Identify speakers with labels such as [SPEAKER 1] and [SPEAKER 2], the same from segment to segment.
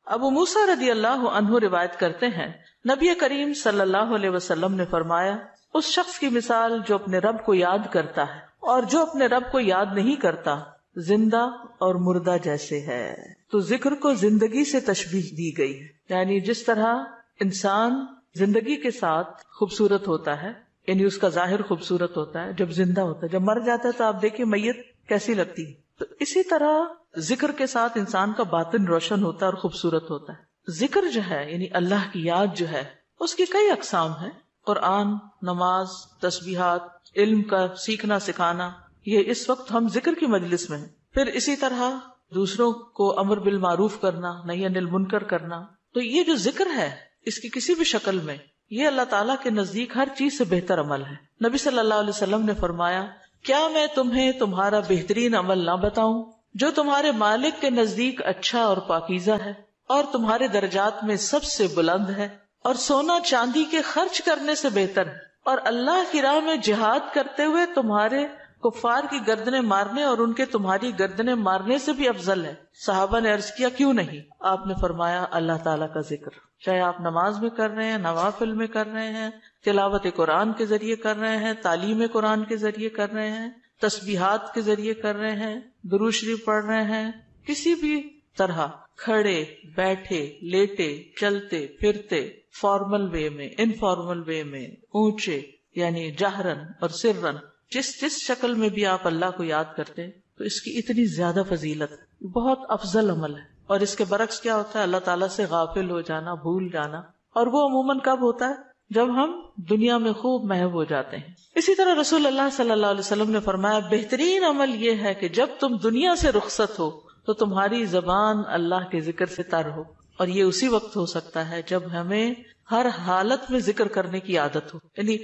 [SPEAKER 1] ابو موسیٰ رضی اللہ عنہ روایت کرتے ہیں نبی کریم صلی اللہ علیہ وسلم نے فرمایا اس شخص کی مثال جو اپنے رب کو یاد کرتا ہے اور جو اپنے رب کو یاد نہیں کرتا زندہ اور مردہ جیسے ہے. تو ذکر کو زندگی سے تشبیہ دی گئی ہے، یعنی جس طرح انسان زندگی کے ساتھ خوبصورت ہوتا ہے، یعنی اس کا ظاہر خوبصورت ہوتا ہے جب زندہ ہوتا ہے، جب مر جاتا ہے تو آپ دیکھیے میت کیسی لگتی ہے. تو اسی طرح ذکر کے ساتھ انسان کا باطن روشن ہوتا ہے اور خوبصورت ہوتا ہے. ذکر جو ہے یعنی اللہ کی یاد جو ہے اس کی کئی اقسام ہیں. قرآن، نماز، تسبیحات، علم کا سیکھنا سکھانا، یہ اس وقت ہم ذکر کی مجلس میں ہیں. پھر اسی طرح دوسروں کو امر بالمعروف کرنا، نہی عن المنکر کرنا. تو یہ جو ذکر ہے اس کی کسی بھی شکل میں یہ اللہ تعالیٰ کے نزدیک ہر چیز سے بہتر عمل ہے. نبی صلی اللہ علیہ وسلم نے فرمایا کیا میں تمہیں تمہارا بہترین عمل نہ بتاؤں جو تمہارے مالک کے نزدیک اچھا اور پاکیزہ ہے اور تمہارے درجات میں سب سے بلند ہے اور سونا چاندی کے خرچ کرنے سے بہتر ہے اور اللہ کی راہ میں جہاد کرتے ہوئے تمہارے کفار کی گردنیں مارنے اور ان کے تمہاری گردنیں مارنے سے بھی افضل ہے. صحابہ نے عرض کیا کیوں نہیں؟ آپ نے فرمایا اللہ تعالیٰ کا ذکر، چاہے آپ نماز میں کر رہے ہیں، نوافل میں کر رہے ہیں، تلاوت قرآن کے ذریعے کر رہے ہیں، تعلیم قرآن کے ذریعے کر رہے ہیں، تسبیحات کے ذریعے کر رہے ہیں، درود شریف پڑھ رہے ہیں، کسی بھی طرح کھڑے بیٹھے لیٹے چلتے پھرتے، فارمل وے میں، انفارمل وے میں، اونچے یعنی جہرن اور سرن، جس شکل میں بھی آپ اللہ کو یاد کرتے ہیں تو اس کی اتنی زیادہ فضیلت ہے، بہت افضل عمل ہے. اور اس کے برعکس کیا ہوتا ہے؟ اللہ تعالیٰ سے غافل ہو جانا، بھول جانا، اور وہ عموماً کب ہوتا ہے؟ جب ہم دنیا میں خوب محو ہو جاتے ہیں. اسی طرح رسول اللہ صلی اللہ علیہ وسلم نے فرمایا بہترین عمل یہ ہے کہ جب تم دنیا سے رخصت ہو تو تمہاری زبان اللہ کے ذکر سے تر ہو. اور یہ اسی وقت ہو سکتا ہے جب ہمیں ہر حالت میں ذکر کرنے کی عادت ہو. یعنی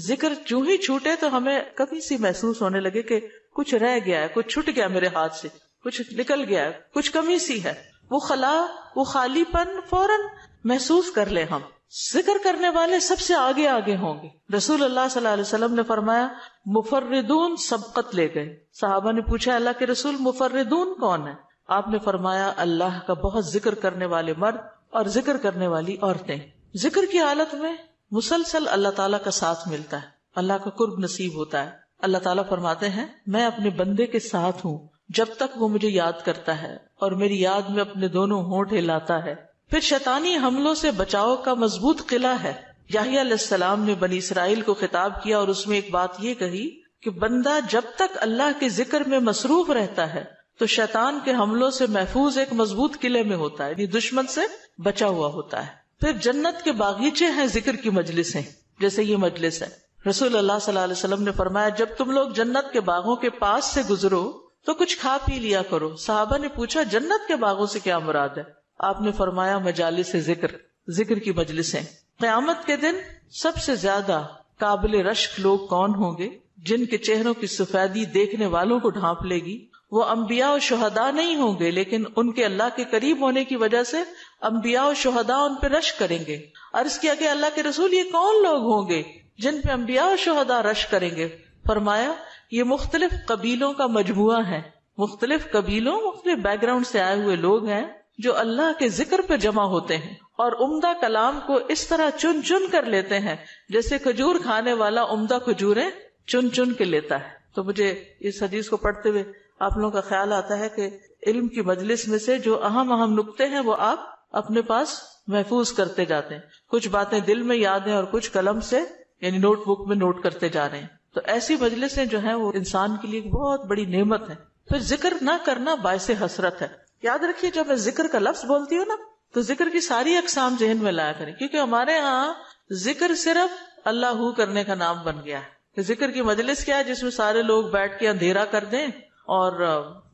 [SPEAKER 1] ذکر جو ہی چھوٹے تو ہمیں کبھی سی محسوس ہونے لگے کہ کچھ رہ گیا ہے، کچھ چھوٹ گیا میرے ہاتھ سے، کچھ نکل گیا ہے، کچھ کمی سی ہے، وہ خلا، وہ خالی پن فوراً محسوس کر لیں. ہم ذکر کرنے والے سب سے آگے آگے ہوں گے. رسول اللہ صلی اللہ علیہ وسلم نے فرمایا مفردون سبقت لے گئے. صحابہ نے پوچھا اللہ کے رسول مفردون کون ہے؟ آپ نے فرمایا اللہ کا بہت ذکر کرنے والے مرد اور ذکر کرنے والی عورتیں. ذکر کی حالت میں مسلسل اللہ تعالیٰ کا ساتھ ملتا ہے، اللہ کا قرب نصیب ہوتا ہے. اللہ تعالیٰ فرماتے ہیں میں اپنے بندے کے ساتھ ہوں جب تک وہ مجھے یاد کرتا ہے اور میری یاد میں اپنے دونوں ہونٹ ہلاتا ہے. پھر شیطانی حملوں سے بچاؤ کا مضبوط قلعہ ہے. یحییٰ علیہ السلام نے بنی اسرائیل کو خطاب کیا اور اس میں ایک بات یہ کہی کہ بندہ جب تک اللہ کے ذکر میں مصروف رہتا ہے تو شیطان کے حملوں سے محفوظ ایک مضبوط قلعے میں ہوتا ہے، یعنی دشمن سے بچا ہوا ہوتا ہے. پھر جنت کے باغیچے ہیں ذکر کی مجلسیں، جیسے یہ مجلس ہے. رسول اللہ صلی اللہ علیہ وسلم نے فرمایا جب تم لوگ جنت کے باغوں کے پاس سے گزرو تو کچھ کھا پی لیا کرو. صحابہ نے پوچھا جنت کے باغوں سے کیا مراد ہے؟ آپ نے فرمایا مجالس ذکر، ذکر کی مجلسیں. قیامت کے دن سب سے زیادہ قابل رشک لوگ کون ہوں گے؟ جن کے چہروں کی سفیدی دیکھنے والوں کو ڈھانپ لے گی. وہ انبیاء و شہداء نہیں ہوں گے لیکن ان کے اللہ کے قریب ہونے کی وجہ سے انبیاء و شہداء ان پہ رشک کریں گے. عرض کیا کہ اللہ کے رسول یہ کون لوگ ہوں گے جن پہ انبیاء و شہداء رشک کریں گے؟ فرمایا یہ مختلف قبیلوں کا مجموعہ ہے، مختلف قبیلوں مختلف بیک گراؤنڈ سے آئے ہوئے لوگ ہیں جو اللہ کے ذکر پہ جمع ہوتے ہیں اور عمدہ کلام کو اس طرح چن چن کر لیتے ہیں جیسے کھجور کھانے والا عمدہ کھجوریں چن چن کے لیتا ہے. تو مجھے اس حدیث کو پڑھتے ہوئے آپ لوگوں کا خیال آتا ہے کہ علم کی مجلس میں سے جو اہم اہم نقطے ہیں وہ آپ اپنے پاس محفوظ کرتے جاتے ہیں. کچھ باتیں دل میں یاد ہیں اور کچھ قلم سے یعنی نوٹ بک میں نوٹ کرتے جا رہے ہیں. تو ایسی مجلسیں جو ہیں وہ انسان کے لیے ایک بہت بڑی نعمت ہے. پھر ذکر نہ کرنا باعث حسرت ہے. یاد رکھیے جب میں ذکر کا لفظ بولتی ہوں نا تو ذکر کی ساری اقسام ذہن میں لایا کریں، کیونکہ ہمارے ہاں ذکر صرف اللہ ہو کرنے کا نام بن گیا ہے. ذکر کی مجلس کیا ہے؟ جس میں سارے لوگ بیٹھ کے اندھیرا کر دیں اور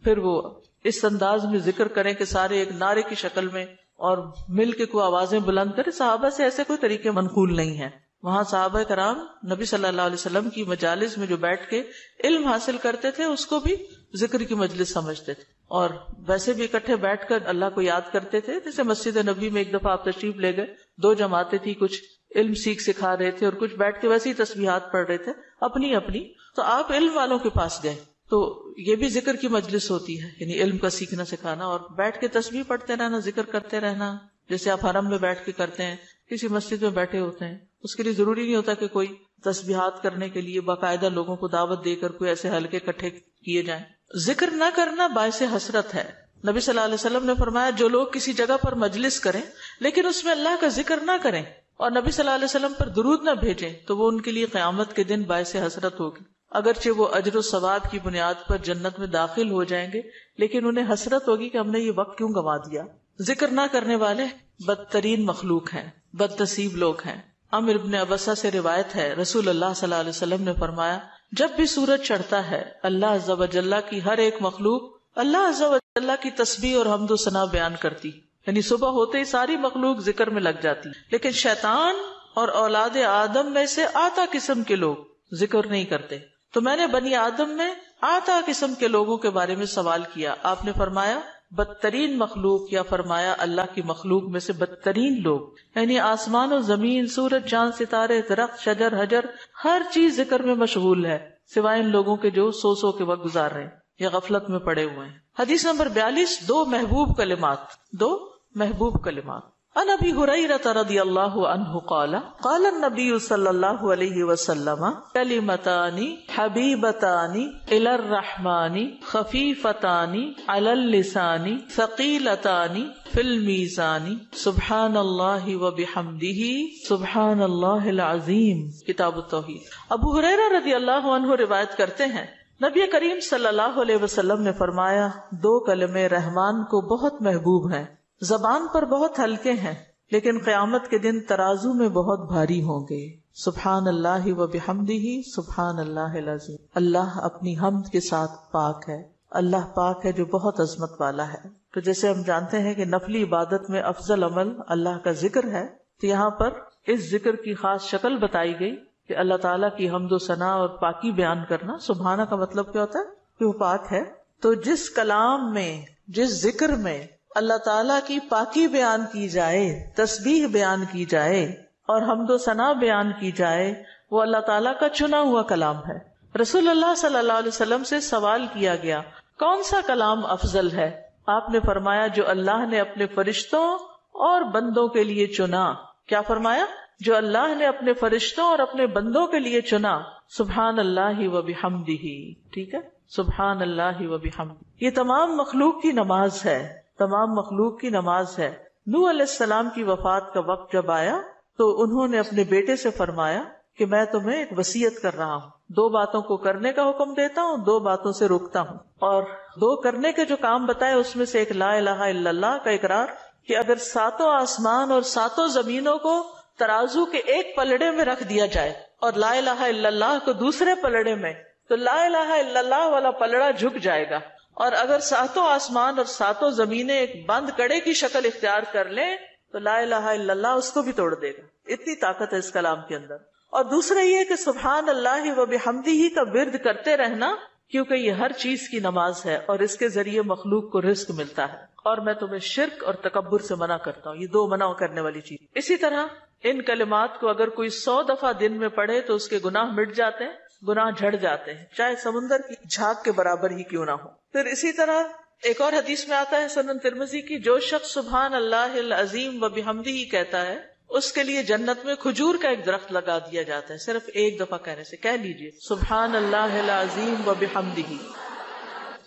[SPEAKER 1] پھر وہ اس انداز میں ذکر کریں کہ سارے ایک نعرے کی شکل میں اور مل کے کوئی آوازیں بلند کریں. صحابہ سے ایسے کوئی طریقے منقول نہیں ہیں. وہاں صحابہ کرام نبی صلی اللہ علیہ وسلم کی مجالس میں جو بیٹھ کے علم حاصل کرتے تھے اس کو بھی ذکر کی مجلس سمجھتے تھے اور ویسے بھی اکٹھے بیٹھ کر اللہ کو یاد کرتے تھے. جیسے مسجد نبی میں ایک دفعہ آپ تشریف لے گئے، 2 جماعتیں تھی، کچھ علم سکھا رہے تھے اور کچھ بیٹھ کے ویسے ہی تسبیحات پڑھ رہے تھے اپنی اپنی. تو آپ علم والوں کے پاس گئے تو یہ بھی ذکر کی مجلس ہوتی ہے، یعنی علم کا سیکھنا سکھانا، اور بیٹھ کے تسبیح پڑھتے رہنا، ذکر کرتے رہنا، جیسے آپ حرم میں بیٹھ کے کرتے ہیں، کسی مسجد میں بیٹھے ہوتے ہیں، اس کے لیے ضروری نہیں ہوتا کہ کوئی تسبیحات کرنے کے لیے باقاعدہ لوگوں کو دعوت دے کر کوئی ایسے حلقے اکٹھے کیے جائیں۔ ذکر نہ کرنا باعث حسرت ہے۔ نبی صلی اللہ علیہ وسلم نے فرمایا جو لوگ کسی جگہ پر مجلس کریں لیکن اس میں اللہ کا ذکر نہ کریں اور نبی صلی اللہ علیہ وسلم پر درود نہ بھیجیں تو وہ ان کے لیے قیامت کے دن باعث حسرت ہوگی۔ اگرچہ وہ اجر و ثواب کی بنیاد پر جنت میں داخل ہو جائیں گے لیکن انہیں حسرت ہوگی کہ ہم نے یہ وقت کیوں گنوا دیا۔ ذکر نہ کرنے والے بدترین مخلوق ہیں، بد نصیب لوگ ہیں۔ عمر ابن ابسہ سے روایت ہے، رسول اللہ صلی اللہ علیہ وسلم نے فرمایا جب بھی سورج چڑھتا ہے اللہ عز و جل کی ہر ایک مخلوق اللہ عز و جل کی تسبیح اور حمد و ثنا بیان کرتی، یعنی صبح ہوتے ہی ساری مخلوق ذکر میں لگ جاتی، لیکن شیطان اور اولاد آدم میں سے آتا قسم کے لوگ ذکر نہیں کرتے۔ تو میں نے بنی آدم میں آتا قسم کے لوگوں کے بارے میں سوال کیا، آپ نے فرمایا بدترین مخلوق، یا فرمایا اللہ کی مخلوق میں سے بدترین لوگ، یعنی آسمان و زمین، سورج چاند ستارے، درخت شجر حجر، ہر چیز ذکر میں مشغول ہے سوائے ان لوگوں کے جو سو کے وقت گزار رہے ہیں یا غفلت میں پڑے ہوئے ہیں۔ حدیث نمبر 42، دو محبوب کلمات۔ عن ابی ہریرہ رضی اللہ عنہ قال قال النبی صلی اللہ علیہ وسلم کلمتان حبیبتان الی الرحمن خفیفتان علی اللسان ثقیلتان فی المیزان سبحان اللہ وبحمدہ سبحان اللہ العظیم۔ کتاب التوحید۔ ابو ہریرہ رضی اللہ عنہ روایت کرتے ہیں نبی کریم صلی اللہ علیہ وسلم نے فرمایا دو کلمے رحمان کو بہت محبوب ہیں، زبان پر بہت ہلکے ہیں لیکن قیامت کے دن ترازو میں بہت بھاری ہوں گے۔ سبحان اللہ و بحمدہ سبحان اللہ العظیم۔ اللہ اپنی حمد کے ساتھ پاک ہے، اللہ پاک ہے جو بہت عظمت والا ہے۔ تو جیسے ہم جانتے ہیں کہ نفلی عبادت میں افضل عمل اللہ کا ذکر ہے، تو یہاں پر اس ذکر کی خاص شکل بتائی گئی کہ اللہ تعالیٰ کی حمد و ثنا اور پاکی بیان کرنا۔ سبحانہ کا مطلب کیا ہوتا ہے؟ کہ وہ پاک ہے۔ تو جس کلام میں، جس ذکر میں اللہ تعالیٰ کی پاکی بیان کی جائے، تسبیح بیان کی جائے اور حمد و ثنا بیان کی جائے، وہ اللہ تعالیٰ کا چنا ہوا کلام ہے۔ رسول اللہ صلی اللہ علیہ وسلم سے سوال کیا گیا کون سا کلام افضل ہے؟ آپ نے فرمایا جو اللہ نے اپنے فرشتوں اور بندوں کے لیے چنا۔ کیا فرمایا؟ جو اللہ نے اپنے فرشتوں اور اپنے بندوں کے لیے چنا۔ سبحان اللہ و بحمدہ، ٹھیک ہے، سبحان اللہ و بحمدہ۔ یہ تمام مخلوق کی نماز ہے، تمام مخلوق کی نماز ہے۔ نوح علیہ السلام کی وفات کا وقت جب آیا تو انہوں نے اپنے بیٹے سے فرمایا کہ میں تمہیں ایک وصیت کر رہا ہوں، دو باتوں کو کرنے کا حکم دیتا ہوں، دو باتوں سے روکتا ہوں۔ اور دو کرنے کے جو کام بتائے اس میں سے ایک لا الہ الا اللہ کا اقرار، کہ اگر ساتوں آسمان اور ساتوں زمینوں کو ترازو کے ایک پلڑے میں رکھ دیا جائے اور لا الہ الا اللہ کو دوسرے پلڑے میں، تو لا الہ الا اللہ والا پلڑا جھک جائے گا، اور اگر ساتوں آسمان اور ساتوں زمینیں ایک بند کڑے کی شکل اختیار کر لیں تو لا الہ الا اللہ اس کو بھی توڑ دے گا۔ اتنی طاقت ہے اس کلام کے اندر۔ اور دوسرا یہ کہ سبحان اللہ و بحمدہ کا ورد کرتے رہنا، کیونکہ یہ ہر چیز کی نماز ہے اور اس کے ذریعے مخلوق کو رزق ملتا ہے۔ اور میں تمہیں شرک اور تکبر سے منع کرتا ہوں، یہ دو منع کرنے والی چیز۔ اسی طرح ان کلمات کو اگر کوئی 100 دفعہ دن میں پڑھے تو اس کے گناہ مٹ جاتے ہیں، گناہ جھڑ جاتے ہیں، چاہے سمندر کی جھاگ کے برابر ہی کیوں نہ ہو۔ پھر اسی طرح ایک اور حدیث میں آتا ہے سنن ترمذی کی، جو شخص سبحان اللہ العظیم و بحمدہ کہتا ہے اس کے لیے جنت میں کھجور کا ایک درخت لگا دیا جاتا ہے، صرف ایک دفعہ کہنے سے۔ کہہ لیجئے سبحان اللہ العظیم و بحمدہ۔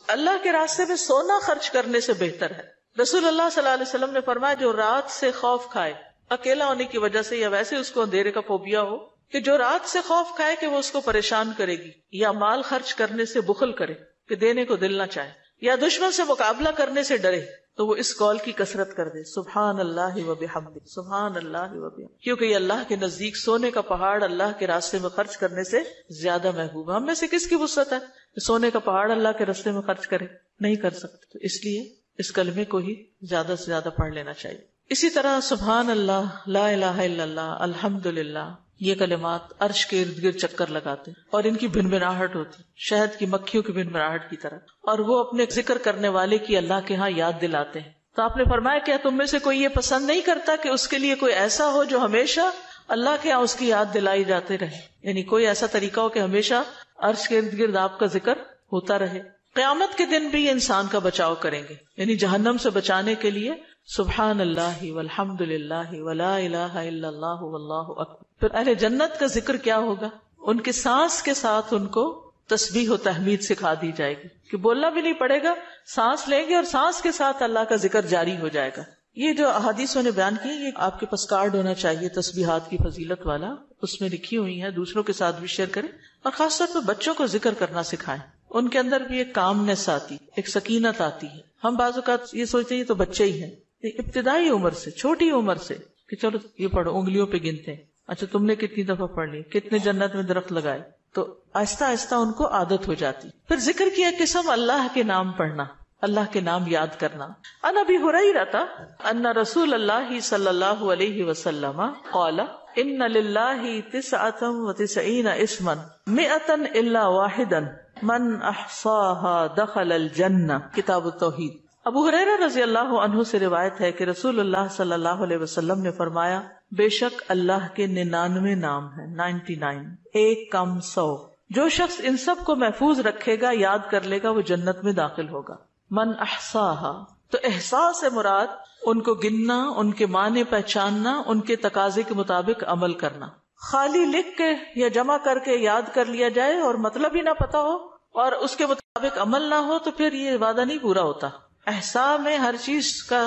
[SPEAKER 1] اللہ کے راستے میں سونا خرچ کرنے سے بہتر ہے۔ رسول اللہ صلی اللہ علیہ وسلم نے فرمایا جو رات سے خوف کھائے، اکیلا ہونے کی وجہ سے یا ویسے اس کو اندھیرے کا فوبیا ہو، کہ جو رات سے خوف کھائے کہ وہ اس کو پریشان کرے گی، یا مال خرچ کرنے سے بخل کرے کہ دینے کو دل نہ چاہے، یا دشمن سے مقابلہ کرنے سے ڈرے، تو وہ اس قول کی کثرت کر دے سبحان اللہ و بحمدہ، سبحان اللہ و بحمدہ، کیونکہ یہ اللہ کے نزدیک سونے کا پہاڑ اللہ کے راستے میں خرچ کرنے سے زیادہ محبوب ہے۔ ہم میں سے کس کی وسعت ہے کہ سونے کا پہاڑ اللہ کے راستے میں خرچ کرے؟ نہیں کر سکتے، تو اس لیے اس کلمے کو ہی زیادہ سے زیادہ پڑھ لینا چاہیے۔ اسی طرح سبحان اللہ، لا الہ الا اللہ، الحمدللہ، یہ کلمات عرش کے ارد گرد چکر لگاتے اور ان کی بھنبھناہٹ ہوتی شہد کی مکھیوں کی بھنبھناہٹ کی طرح، اور وہ اپنے ذکر کرنے والے کی اللہ کے ہاں یاد دلاتے ہیں۔ تو آپ نے فرمایا کیا تم میں سے کوئی یہ پسند نہیں کرتا کہ اس کے لیے کوئی ایسا ہو جو ہمیشہ اللہ کے ہاں اس کی یاد دلائی جاتے رہے، یعنی کوئی ایسا طریقہ ہو کہ ہمیشہ عرش کے ارد گرد آپ کا ذکر ہوتا رہے. قیامت کے دن بھی یہ انسان کا بچاؤ کریں گے، یعنی جہنم سے بچانے کے لیے سبحان اللہ والحمد للہ ولا الہ الا اللہ واللہ اکبر. پھر اہل جنت کا ذکر کیا ہوگا؟ ان کے سانس کے ساتھ ان کو تسبیح و تحمید سکھا دی جائے گی کہ بولنا بھی نہیں پڑے گا، سانس لیں گے اور سانس کے ساتھ اللہ کا ذکر جاری ہو جائے گا. یہ جو احادیثوں نے بیان کی، یہ آپ کے پاس کارڈ ہونا چاہیے تسبیحات کی فضیلت والا، اس میں لکھی ہوئی ہیں، دوسروں کے ساتھ بھی شیئر کریں اور خاص طور پہ بچوں کو ذکر کرنا سکھائیں. ان کے اندر بھی ایک کامنس آتی، ایک سکینت آتی ہے. ہم بعض اوقات یہ سوچتے ہیں یہ تو بچے ہی ہیں، ابتدائی عمر سے، چھوٹی عمر سے کہ چلو یہ پڑھو، انگلیوں پہ گنتے ہیں، اچھا تم نے کتنی دفعہ پڑھ لی، کتنے جنت میں درخت لگائے، تو آہستہ آہستہ ان کو عادت ہو جاتی. پھر ذکر کی ایک قسم اللہ کے نام پڑھنا، اللہ کے نام یاد کرنا. عن ابی ہریرہ ان رسول اللہ صلی اللہ علیہ وسلم قال ان للہ 99 اسما 100 الا واحدا من احصاها دخل الجنہ. کتاب التوحید. ابو ہریرہ رضی اللہ عنہ سے روایت ہے کہ رسول اللہ صلی اللہ علیہ وسلم نے فرمایا، بے شک اللہ کے 99 نام ہیں، 99، ایک کم 100. جو شخص ان سب کو محفوظ رکھے گا، یاد کر لے گا، وہ جنت میں داخل ہوگا. من احصاها، تو احساس سے مراد ان کو گننا، ان کے معنی پہچاننا، ان کے تقاضے کے مطابق عمل کرنا. خالی لکھ کے یا جمع کر کے یاد کر لیا جائے اور مطلب ہی نہ پتا ہو اور اس کے مطابق عمل نہ ہو تو پھر یہ وعدہ نہیں پورا ہوتا. احصاء میں ہر چیز کا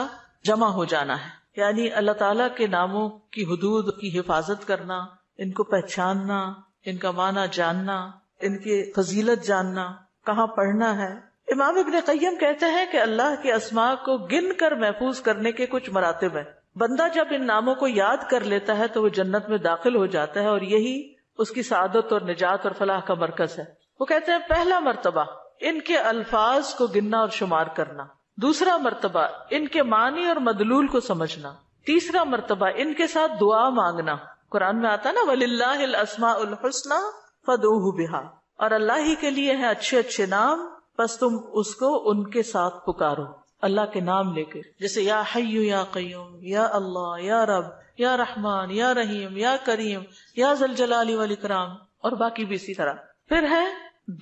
[SPEAKER 1] جمع ہو جانا ہے، یعنی اللہ تعالیٰ کے ناموں کی حدود کی حفاظت کرنا، ان کو پہچاننا، ان کا معنی جاننا، ان کی فضیلت جاننا، کہاں پڑھنا ہے. امام ابن قیم کہتے ہیں کہ اللہ کے اسماء کو گن کر محفوظ کرنے کے کچھ مراتب ہیں. بندہ جب ان ناموں کو یاد کر لیتا ہے تو وہ جنت میں داخل ہو جاتا ہے اور یہی اس کی سعادت اور نجات اور فلاح کا مرکز ہے. وہ کہتے ہیں پہلا مرتبہ ان کے الفاظ کو گننا اور شمار کرنا، دوسرا مرتبہ ان کے معنی اور مدلول کو سمجھنا، تیسرا مرتبہ ان کے ساتھ دعا مانگنا. قرآن میں آتا نا وَلِلَّهِ الْأَسْمَاءُ الْحُسْنَى فَادْعُوهُ بِهَا، اور اللہ ہی کے لیے ہیں اچھے اچھے نام، بس تم اس کو ان کے ساتھ پکارو، اللہ کے نام لے کے، جیسے یا حی یا قیوم، یا اللہ، یا رب، یا رحمان، یا رحیم، یا کریم، یا ذی الجلال والاکرام، اور باقی بھی اسی طرح. پھر ہے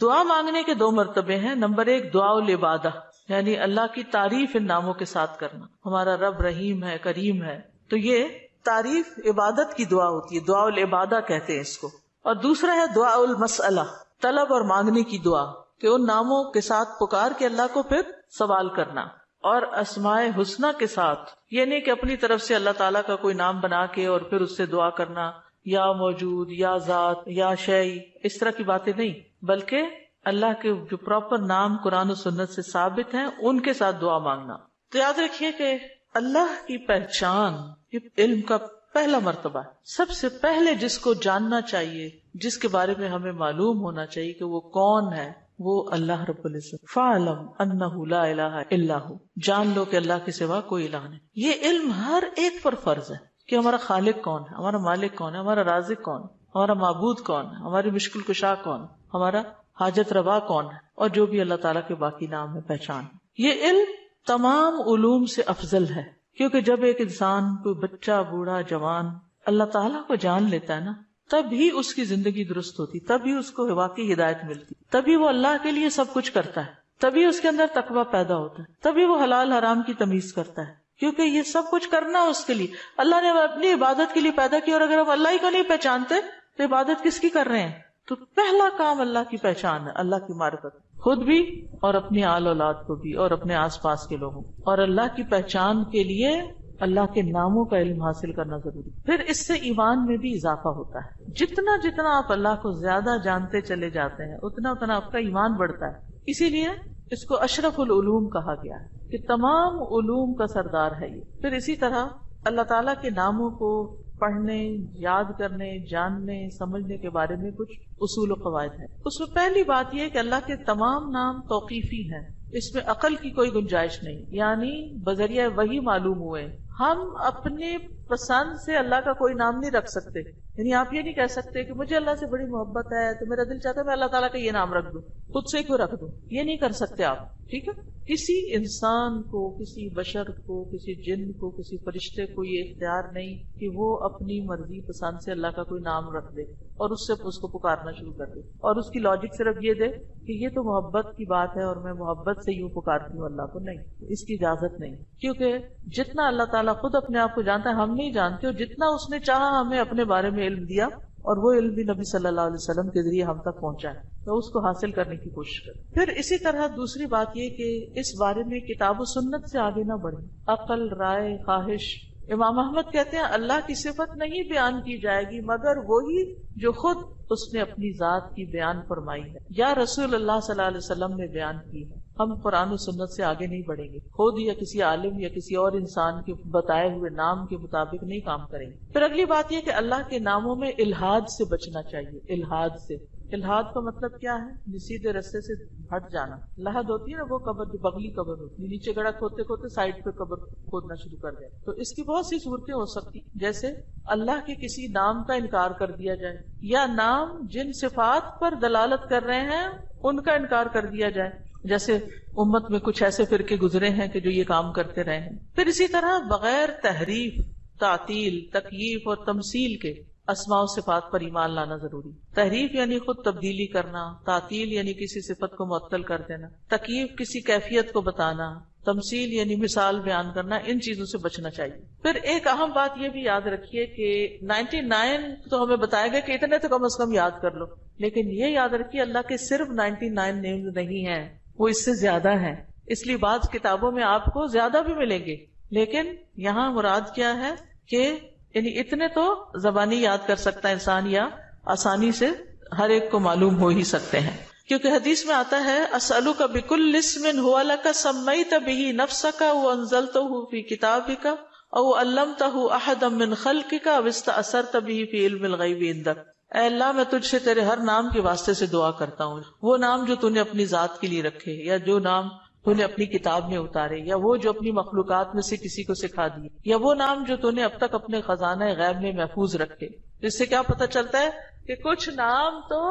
[SPEAKER 1] دعا مانگنے کے 2 مرتبے ہیں. نمبر 1 دعا العبادہ، یعنی اللہ کی تعریف ان ناموں کے ساتھ کرنا. ہمارا رب رحیم ہے، کریم ہے، تو یہ تعریف عبادت کی دعا ہوتی ہے، دعا العبادہ کہتے ہیں اس کو. اور دوسرا ہے دعا المسئلہ، طلب اور مانگنے کی دعا، کہ ان ناموں کے ساتھ پکار کے اللہ کو پھر سوال کرنا. اور اسماء حسنہ کے ساتھ یہ نہیں کہ اپنی طرف سے اللہ تعالیٰ کا کوئی نام بنا کے اور پھر اس سے دعا کرنا، یا موجود، یا ذات، یا شیء، اس طرح کی باتیں نہیں، بلکہ اللہ کے جو پراپر نام قرآن و سنت سے ثابت ہیں ان کے ساتھ دعا مانگنا. تو یاد رکھیے کہ اللہ کی پہچان یہ علم کا پہلا مرتبہ ہے. سب سے پہلے جس کو جاننا چاہیے، جس کے بارے میں ہمیں معلوم ہونا چاہیے کہ وہ کون ہے، وہ اللہ رب العزت. فَاعْلَمْ أَنَّهُ لَا إِلَٰهَ إِلَّا هُوَ، جان لو کہ اللہ کے سوا کوئی الہ نہیں. یہ علم ہر ایک پر فرض ہے کہ ہمارا خالق کون ہے، ہمارا مالک کون ہے، ہمارا رازق کون ہے، ہمارا معبود کون ہے، ہماری مشکل کشا کون ہے، ہمارا حاجت روا کون ہے، اور جو بھی اللہ تعالیٰ کے باقی نام ہے، پہچان. یہ علم تمام علوم سے افضل ہے، کیونکہ جب ایک انسان، کوئی بچہ، بوڑھا، جوان اللہ تعالیٰ کو جان لیتا ہے نا، تب ہی اس کی زندگی درست ہوتی، تبھی اس کو واقعی ہدایت ملتی، تبھی وہ اللہ کے لیے سب کچھ کرتا ہے، تبھی اس کے اندر تقویٰ پیدا ہوتا ہے، تبھی وہ حلال حرام کی تمیز کرتا ہے. کیونکہ یہ سب کچھ کرنا اس کے لیے اللہ نے اپنی عبادت کے لیے پیدا کیا، اور اگر ہم اللہ ہی کو نہیں پہچانتے تو عبادت کس کی کر رہے ہیں؟ تو پہلا کام اللہ کی پہچان ہے، اللہ کی معرفت، خود بھی اور اپنی آل اولاد کو بھی اور اپنے آس پاس کے لوگوں. اور اللہ کی پہچان کے لیے اللہ کے ناموں کا علم حاصل کرنا ضروری. پھر اس سے ایمان میں بھی اضافہ ہوتا ہے. جتنا جتنا آپ اللہ کو زیادہ جانتے چلے جاتے ہیں اتنا اتنا آپ کا ایمان بڑھتا ہے. اسی لیے اس کو اشرف العلوم کہا گیا ہے کہ تمام علوم کا سردار ہے یہ. پھر اسی طرح اللہ تعالیٰ کے ناموں کو پڑھنے، یاد کرنے، جاننے، سمجھنے کے بارے میں کچھ اصول و قواعد ہیں. اس میں پہلی بات یہ کہ اللہ کے تمام نام توقیفی ہیں، اس میں عقل کی کوئی گنجائش نہیں، یعنی بذریعہ وحی معلوم ہوئے. ہم اپنے پسند سے اللہ کا کوئی نام نہیں رکھ سکتے. یعنی آپ یہ نہیں کہہ سکتے کہ مجھے اللہ سے بڑی محبت ہے تو میرا دل چاہتا ہے میں اللہ تعالیٰ کا یہ نام رکھ دوں, خود سے کیوں رکھ دوں, یہ نہیں کر سکتے آپ. ٹھیک ہے, کسی انسان کو, کسی بشر کو, کسی جن کو, کسی فرشتے کو یہ اختیار نہیں کہ وہ اپنی مرضی پسند سے اللہ کا کوئی نام رکھ دے اور اس سے اس کو پکارنا شروع کر دے, اور اس کی لاجک صرف یہ دے کہ یہ تو محبت کی بات ہے اور میں محبت سے یوں پکارتی ہوں اللہ کو. نہیں, اس کی اجازت نہیں, کیونکہ جتنا اللہ تعالیٰ خود اپنے آپ کو جانتا ہے ہم نہیں جانتے, اور جتنا اس نے چاہا ہمیں اپنے بارے میں علم دیا, اور وہ علم بھی نبی صلی اللہ علیہ وسلم کے ذریعے ہم تک پہنچا ہے, تو اس کو حاصل کرنے کی کوشش کریں. پھر اسی طرح دوسری بات یہ کہ اس بارے میں کتاب و سنت سے آگے نہ بڑھیں. عقل, رائے, خواہش. امام احمد کہتے ہیں اللہ کی صفت نہیں بیان کی جائے گی مگر وہی جو خود اس نے اپنی ذات کی بیان فرمائی ہے یا رسول اللہ صلی اللہ علیہ وسلم نے بیان کی ہے. ہم قرآن و سنت سے آگے نہیں بڑھیں گے, خود یا کسی عالم یا کسی اور انسان کے بتائے ہوئے نام کے مطابق نہیں کام کریں گے. پھر اگلی بات یہ کہ اللہ کے ناموں میں الحاد سے بچنا چاہیے. الحاد سے, الحاد کا مطلب کیا ہے؟ سیدھے رستے سے ہٹ جانا. لحد ہوتی ہے نا وہ قبر جو بغلی قبر ہوتی ہے, نیچے گڑھا کھودتے کھودتے سائڈ پہ قبر کھودنا شروع کر دیا. تو اس کی بہت سی صورتیں ہو سکتی, جیسے اللہ کے کسی نام کا انکار کر دیا جائے, یا نام جن صفات پر دلالت کر رہے ہیں ان کا انکار کر دیا جائے, جیسے امت میں کچھ ایسے فرقے گزرے ہیں کہ جو یہ کام کرتے رہے ہیں. پھر اسی طرح بغیر تحریف, تعطیل, تکییف اور تمثیل کے اسماء و صفات پر ایمان لانا ضروری. تحریف یعنی خود تبدیلی کرنا, تعطیل یعنی کسی صفت کو معطل کر دینا, تکییف کسی کیفیت کو بتانا, تمثیل یعنی مثال بیان کرنا, ان چیزوں سے بچنا چاہیے. پھر ایک اہم بات یہ بھی یاد رکھیے کہ 99 تو ہمیں بتایا گیا کہ اتنے تو کم از کم یاد کر لو, لیکن یہ یاد رکھیے اللہ کے صرف 99 نیمز نہیں ہیں, وہ اس سے زیادہ ہیں. اس لیے بعض کتابوں میں آپ کو زیادہ بھی ملیں گے, لیکن یہاں مراد کیا ہے کہ یعنی اتنے تو زبانی یاد کر سکتا ہے انسان, یا آسانی سے ہر ایک کو معلوم ہو ہی سکتے ہیں. کیونکہ حدیث میں آتا ہے اسألک بکل اسم هو لک سمیت بہ نفسک وانزلتہ فی کتابک او علمتہ احدا من خلقک او استأثرت بہ فی علم الغیب عندک. اے اللہ میں تجھ سے تیرے ہر نام کے واسطے سے دعا کرتا ہوں, وہ نام جو تو نے اپنی ذات کے لیے رکھے, یا جو نام تو نے اپنی کتاب میں اتارے, یا وہ جو اپنی مخلوقات میں سے کسی کو سکھا دیے, یا وہ نام جو تو نے اب تک اپنے خزانہ غیب میں محفوظ رکھے. جس سے کیا پتہ چلتا ہے کہ کچھ نام تو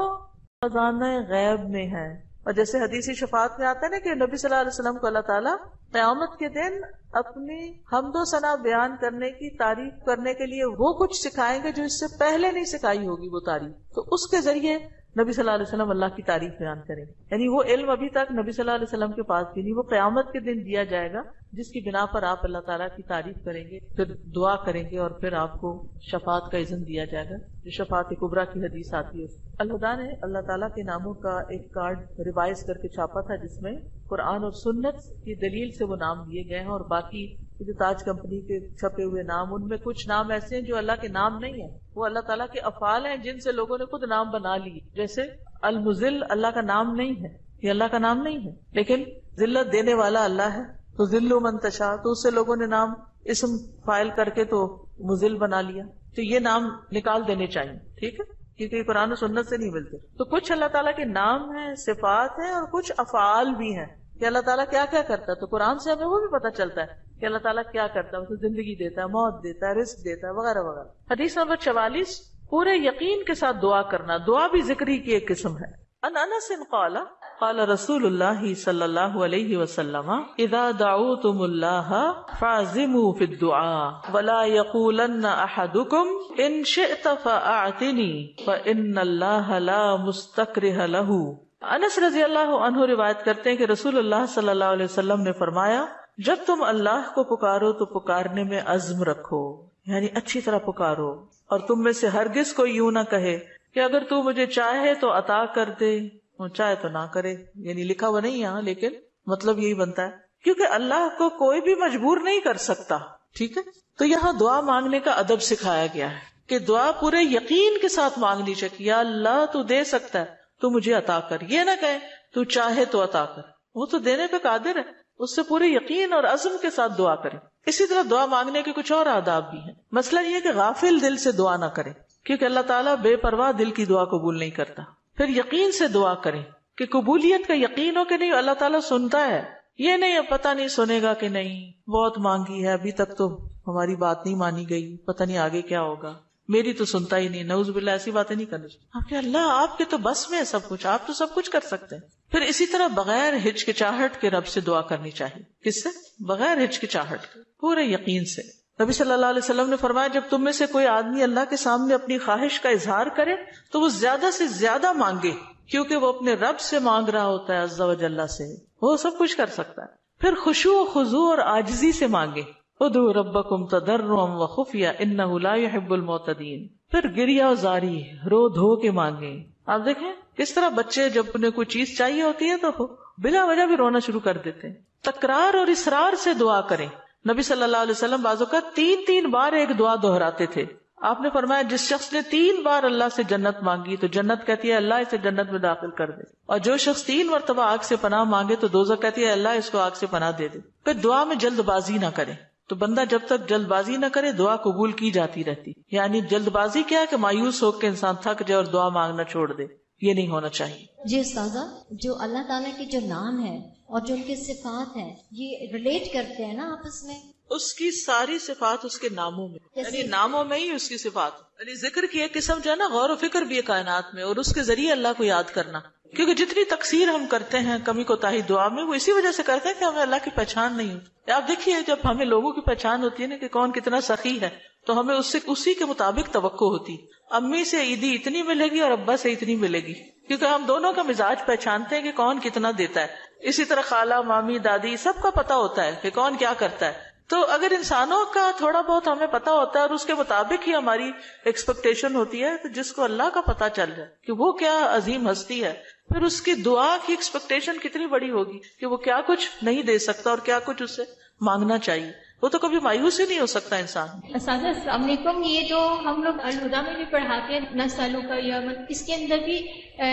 [SPEAKER 1] خزانہ غیب میں ہے. اور جیسے حدیث شفاعت میں آتا ہے نا کہ نبی صلی اللہ علیہ وسلم کو اللہ تعالیٰ قیامت کے دن اپنی حمد و ثنا بیان کرنے کی تعریف کرنے کے لیے وہ کچھ سکھائیں گے جو اس سے پہلے نہیں سکھائی ہوگی وہ تعریف, تو اس کے ذریعے نبی صلی اللہ علیہ وسلم اللہ کی تعریف بیان کریں گے. یعنی وہ علم ابھی تک نبی صلی اللہ علیہ وسلم کے پاس بھی نہیں, وہ قیامت کے دن دیا جائے گا, جس کی بنا پر آپ اللہ تعالیٰ کی تعریف کریں گے, پھر دعا کریں گے, اور پھر آپ کو شفاعت کا اذن دیا جائے گا, جو شفاعت کبریٰ کی حدیث آتی ہے. الہدیٰ نے اللہ تعالیٰ کے ناموں کا ایک کارڈ ریوائز کر کے چھاپا تھا, جس میں قرآن اور سنت کی دلیل سے وہ نام دیے گئے ہیں. اور باقی جو تاج کمپنی کے چھپے ہوئے نام, ان میں کچھ نام ایسے ہیں جو اللہ کے نام نہیں ہیں, وہ اللہ تعالیٰ کے افعال ہیں جن سے لوگوں نے خود نام بنا لیے. جیسے المذل اللہ کا نام نہیں ہے, یہ اللہ کا نام نہیں ہے, لیکن ذلت دینے والا اللہ ہے, تو ذل من تشاء, تو اس سے لوگوں نے نام اسم فائل کر کے تو مذل بنا لیا. تو یہ نام نکال دینے چاہیے, ٹھیک ہے, کیونکہ یہ قرآن و سنت سے نہیں ملتے. تو کچھ اللہ تعالیٰ کے نام ہیں, صفات ہیں, اور کچھ افعال بھی ہیں کہ اللہ تعالیٰ کیا کیا کرتا ہے. تو قرآن سے ہمیں وہ بھی پتہ چلتا ہے کہ اللہ تعالیٰ کیا کرتا ہے, اسے زندگی دیتا ہے, موت دیتا ہے, رزق دیتا ہے, وغیرہ وغیرہ. حدیث نمبر 44, پورے یقین کے ساتھ دعا کرنا. دعا بھی ذکری کی ایک قسم ہے. ان انس قال قال رسول اللہ صلی اللہ علیہ وسلم اذا دعوتم اللہ فاعزموا فی الدعاء ولا یقولن احدکم ان شئت فاعطنی فان اللہ لا مستکرہ لہ. انس رضی اللہ عنہ روایت کرتے ہیں کہ رسول اللہ صلی اللہ علیہ وسلم نے فرمایا, جب تم اللہ کو پکارو تو پکارنے میں عزم رکھو, یعنی اچھی طرح پکارو, اور تم میں سے ہرگز کوئی یوں نہ کہے کہ اگر تو مجھے چاہے تو عطا کر دے, چاہے تو نہ کرے. یعنی لکھا ہوا نہیں یہاں, لیکن مطلب یہی بنتا ہے, کیونکہ اللہ کو کوئی بھی مجبور نہیں کر سکتا. ٹھیک ہے, تو یہاں دعا مانگنے کا ادب سکھایا گیا ہے کہ دعا پورے یقین کے ساتھ مانگنی چاہیے. یا اللہ تو دے سکتا ہے, تو مجھے عطا کر. یہ نہ کہے تو چاہے تو عطا کر, وہ تو دینے پہ قادر ہے, اس سے پورے یقین اور عزم کے ساتھ دعا کرے. اسی طرح دعا مانگنے کے کچھ اور آداب بھی ہیں. مسئلہ یہ کہ غافل دل سے دعا نہ کرے, کیونکہ اللہ تعالیٰ بے پرواہ دل کی دعا قبول نہیں کرتا. پھر یقین سے دعا کریں کہ قبولیت کا یقین ہو کہ نہیں اللہ تعالیٰ سنتا ہے, یہ نہیں اب پتہ نہیں سنے گا کہ نہیں، بہت مانگی ہے ابھی تک تو ہماری بات نہیں مانی گئی، پتہ نہیں آگے کیا ہوگا، میری تو سنتا ہی نہیں، نعوذ باللہ ایسی باتیں نہیں کرنی چاہیے. آپ کہ اللہ آپ کے تو بس میں ہے سب کچھ، آپ تو سب کچھ کر سکتے ہیں. پھر اسی طرح بغیر ہچکچاہٹ کے رب سے دعا کرنی چاہیے. کس سے؟ بغیر ہچکچاہٹ کے، پورے یقین سے. نبی صلی اللہ علیہ وسلم نے فرمایا جب تم میں سے کوئی آدمی اللہ کے سامنے اپنی خواہش کا اظہار کرے تو وہ زیادہ سے زیادہ مانگے، کیونکہ وہ اپنے رب سے مانگ رہا ہوتا ہے عز و جل سے، وہ سب کچھ کر سکتا ہے. پھر خشوع و خضوع اور عاجزی سے مانگے. ادعوا ربکم تضرعا وخفیا انہ لا يحب المعتدین. پھر گریہ و زاری، رو دھو کے مانگے. آپ دیکھیں کس طرح بچے جب انہیں کوئی چیز چاہیے ہوتی ہے تو بلا وجہ بھی رونا شروع کر دیتے ہیں. تکرار اور اصرار سے دعا کریں. نبی صلی اللہ علیہ وسلم بعض اوقات 3 بار ایک دعا دہراتے تھے. آپ نے فرمایا جس شخص نے 3 بار اللہ سے جنت مانگی تو جنت کہتی ہے اللہ اسے جنت میں داخل کر دے، اور جو شخص 3 مرتبہ آگ سے پناہ مانگے تو دوزخ کہتی ہے اللہ اس کو آگ سے پناہ دے دے. پھر دعا میں جلد بازی نہ کرے. تو بندہ جب تک جلد بازی نہ کرے دعا قبول کی جاتی رہتی. یعنی جلد بازی کیا ہے کہ مایوس ہو کے انسان تھک جائے اور دعا مانگنا چھوڑ دے، یہ نہیں ہونا چاہیے.
[SPEAKER 2] جی استاذہ، جو اللہ تعالیٰ کے جو نام ہے اور جو ان کے صفات ہیں یہ ریلیٹ کرتے ہیں نا آپس میں؟
[SPEAKER 1] اس کی ساری صفات اس کے ناموں میں، یعنی ناموں میں ہی اس کی صفات. یعنی ذکر کی ایک قسم جو ہے نا غور و فکر بھی ہے کائنات میں، اور اس کے ذریعے اللہ کو یاد کرنا. کیونکہ جتنی تقصیر ہم کرتے ہیں کمی کوتاہی دعا میں، وہ اسی وجہ سے کرتے ہیں کہ ہمیں اللہ کی پہچان نہیں ہوتی. آپ دیکھیے جب ہمیں لوگوں کی پہچان ہوتی ہے نا کہ کون کتنا سخی ہے تو ہمیں اس سے اسی کے مطابق توقع ہوتی. امی سے عیدی اتنی ملے گی اور ابا سے اتنی ملے گی، کیونکہ ہم دونوں کا مزاج پہچانتے ہیں کہ کون کتنا دیتا ہے. اسی طرح خالہ مامی دادی سب کا پتہ ہوتا ہے کہ کون کیا کرتا ہے. تو اگر انسانوں کا تھوڑا بہت ہمیں پتا ہوتا ہے اور اس کے مطابق ہی ہماری ایکسپیکٹیشن ہوتی ہے، تو جس کو اللہ کا پتا چل جائے کہ وہ کیا عظیم ہستی ہے، پھر اس کی دعا کی ایکسپیکٹیشن کتنی بڑی ہوگی کہ وہ کیا کچھ نہیں دے سکتا اور کیا کچھ اس سے مانگنا چاہیے. وہ تو کبھی مایوس ہی نہیں ہو سکتا انسان.
[SPEAKER 3] اساتذہ السلام علیکم. یہ جو ہم لوگ الہدا میں بھی پڑھاتے ہیں نسالوں کا یوم، اس کے اندر بھی